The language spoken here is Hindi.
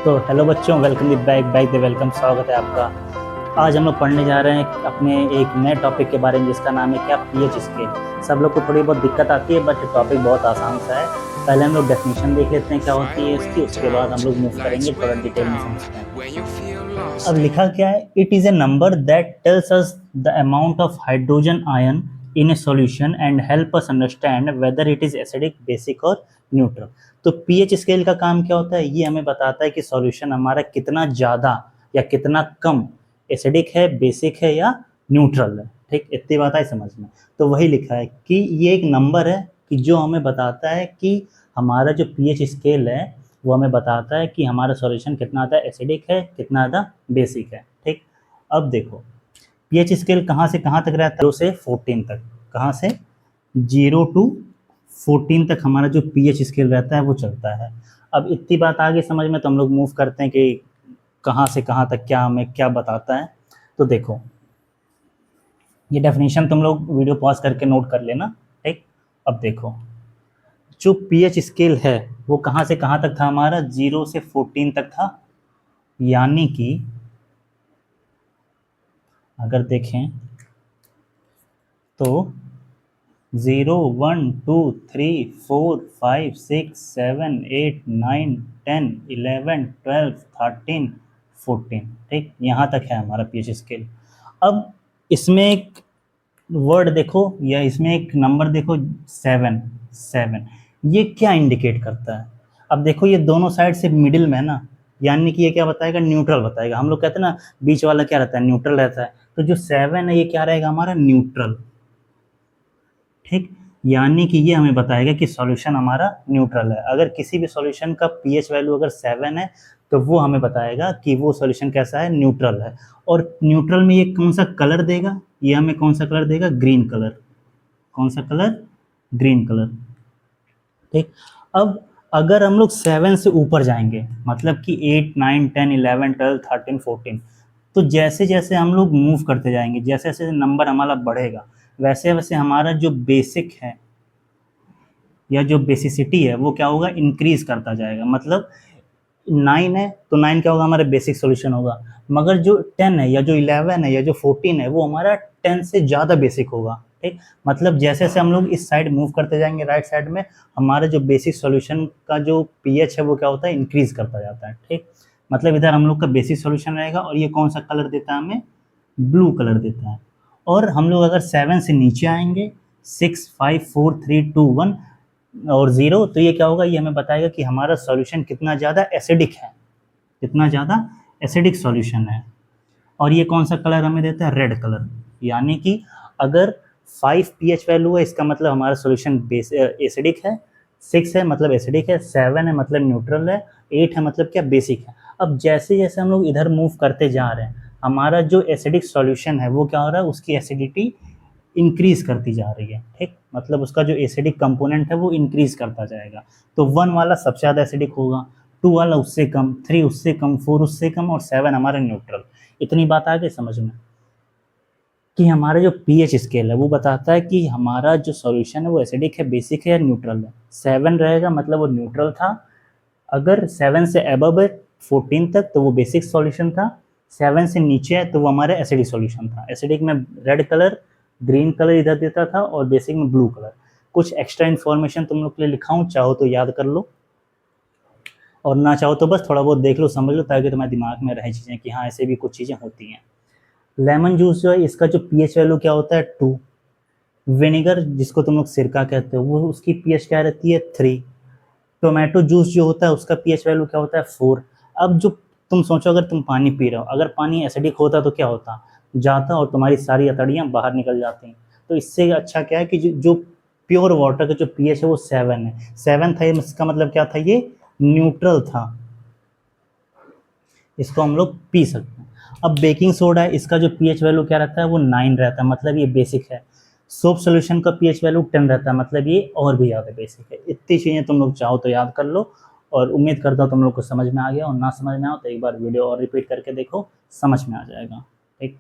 तो हेलो बच्चों, वेलकम बैक द वेलकम, स्वागत है आपका। आज हम लोग पढ़ने जा रहे हैं अपने एक नए टॉपिक के बारे में जिसका नाम है क्या, पीएच स्केल। सब लोग को थोड़ी बहुत दिक्कत आती है बट टॉपिक बहुत आसान सा है। पहले हम लोग डेफिनेशन देख लेते हैं क्या होती है इसकी, उसके बाद हम लोग मूव करेंगे थोड़ा डिटेल में समझते हैं। अब लिखा क्या है, it is a number that tells us the amount of hydrogen ion in A solution and help us understand whether it is acidic, basic और न्यूट्रल। तो पीएच स्केल का काम क्या होता है, ये हमें बताता है कि सॉल्यूशन हमारा कितना ज़्यादा या कितना कम एसिडिक है, बेसिक है या न्यूट्रल है। ठीक, इतनी बात है समझ में। तो वही लिखा है कि ये एक नंबर है कि जो हमें बताता है कि हमारा जो पीएच स्केल है वो हमें बताता है कि हमारा सॉल्यूशन कितना ज़्यादा एसिडिक है, कितना ज़्यादा बेसिक है। ठीक, अब देखो पीएच स्केल कहाँ से कहाँ तक रहता है, 0 से 14 तक। कहाँ से? 0 to 14 तक हमारा जो पीएच स्केल रहता है वो चलता है। अब इतनी बात आगे समझ में, तो हम लोग मूव करते हैं कि कहाँ से कहाँ तक क्या हमें क्या बताता है। तो देखो ये डेफिनेशन तुम लोग वीडियो पॉज करके नोट कर लेना। ठीक, अब देखो जो पीएच स्केल है वो कहाँ से कहाँ तक था हमारा, 0 से 14 तक था। यानी कि अगर देखें तो 0 1 2 3 4 5 6 7 8 9 10 11 12 13 14। ठीक, यहाँ तक है हमारा पीएच स्केल। अब इसमें एक वर्ड देखो या इसमें एक नंबर देखो, 7 7। ये क्या इंडिकेट करता है? अब देखो ये दोनों साइड से मिडिल में है ना, यानी कि ये क्या बताएगा, न्यूट्रल बताएगा। हम लोग कहते हैं ना बीच वाला क्या रहता है, न्यूट्रल रहता है। तो जो 7 है ये क्या रहेगा हमारा, न्यूट्रल। ठीक, यानी कि ये हमें बताएगा कि सॉल्यूशन हमारा न्यूट्रल है। अगर किसी भी सॉल्यूशन का पीएच वैल्यू अगर 7 है तो वो हमें बताएगा कि वो सॉल्यूशन कैसा है, न्यूट्रल है। और न्यूट्रल में ये कौन सा कलर देगा, ये हमें कौन सा कलर देगा, ग्रीन कलर। कौन सा कलर? Green colour. ठीक, अब अगर हम लोग 7 से ऊपर जाएंगे, मतलब कि 8 9 10 11 12 13 14, तो जैसे जैसे हम लोग मूव करते जाएंगे, जैसे जैसे नंबर हमारा बढ़ेगा, वैसे वैसे हमारा जो बेसिक है या जो बेसिसिटी है वो क्या होगा, इंक्रीज करता जाएगा। मतलब 9 है तो 9 क्या होगा, हमारा बेसिक सॉल्यूशन होगा। मगर जो 10 है या जो 11 है या जो 14 है वो हमारा 10 से ज़्यादा बेसिक होगा। ठीक, मतलब जैसे जैसे हम लोग इस साइड मूव करते जाएंगे राइट साइड में, हमारा जो बेसिक सॉल्यूशन का जो पीएच है वो क्या होता है, इंक्रीज करता जाता है। ठीक, मतलब इधर हम लोग का बेसिक सॉल्यूशन रहेगा और ये कौन सा कलर देता है हमें, ब्लू कलर देता है। और हम लोग अगर 7 से नीचे आएंगे, 6 5 4 3 2 1 और 0, तो ये क्या होगा, ये हमें बताएगा कि हमारा सॉल्यूशन कितना ज़्यादा एसिडिक है, कितना ज़्यादा एसिडिक सॉल्यूशन है। और ये कौन सा कलर हमें देता है, रेड कलर। यानी कि अगर 5 पीएच वैल्यू है इसका मतलब हमारा सॉल्यूशन एसिडिक है, 6 है मतलब एसिडिक है, 7 है मतलब न्यूट्रल है, 8 है मतलब क्या, बेसिक है। अब जैसे जैसे हम लोग इधर मूव करते जा रहे हैं, हमारा जो एसिडिक सॉल्यूशन है वो क्या हो रहा है, उसकी एसिडिटी इंक्रीज करती जा रही है। ठीक, मतलब उसका जो एसिडिक कंपोनेंट है वो इंक्रीज करता जाएगा। तो 1 वाला सबसे ज़्यादा एसिडिक होगा, 2 वाला उससे कम, 3 उससे कम, 4 उससे कम और 7 हमारा न्यूट्रल। इतनी बात आ गई समझ में कि हमारा जो पीएच स्केल है वो बताता है कि हमारा जो सॉल्यूशन है वो एसिडिक है, बेसिक है या न्यूट्रल है। 7 रहेगा मतलब वो न्यूट्रल था। अगर 7 से अबव है 14 तक तो वो बेसिक सॉल्यूशन था। 7 से नीचे है तो वो हमारा एसिडिक सॉल्यूशन था। एसिडिक में रेड कलर, ग्रीन कलर इधर देता था और बेसिक में ब्लू कलर। कुछ एक्स्ट्रा इन्फॉर्मेशन तुम लोग के लिए लिखा हूँ, चाहो तो याद कर लो और ना चाहो तो बस थोड़ा बहुत देख लो, समझ लो, ताकि तुम्हारे दिमाग में रहे चीज़ें कि हाँ ऐसे भी कुछ चीज़ें होती हैं। लेमन जूस जो है इसका जो पीएच वैल्यू क्या होता है, 2। विनेगर जिसको तुम लोग सिरका कहते हो वो उसकी पीएच क्या रहती है, 3। टोमेटो जूस जो होता है उसका पीएच वैल्यू क्या होता है, 4। अब जो तुम सोचो अगर तुम पानी पी रहे हो, अगर पानी एसिडिक होता तो क्या होता, जाता और तुम्हारी सारी अतड़ियाँ बाहर निकल जाती। तो इससे अच्छा क्या है कि जो प्योर वाटर का जो पीएच है वो 7 है। 7 था, इसका मतलब क्या था, ये न्यूट्रल था, इसको हम लोग पी सकते हैं। अब बेकिंग सोडा है, इसका जो पीएच वैल्यू क्या रहता है, वो 9 रहता है, मतलब ये बेसिक है। सोप सोल्यूशन का पीएच वैल्यू 10 रहता है, मतलब ये और भी ज़्यादा बेसिक है। इतनी चीज़ें तुम लोग चाहो तो याद कर लो और उम्मीद करता हूँ तुम लोग को समझ में आ गया, और ना समझ में आओ तो एक बार वीडियो और रिपीट करके देखो, समझ में आ जाएगा। ठीक।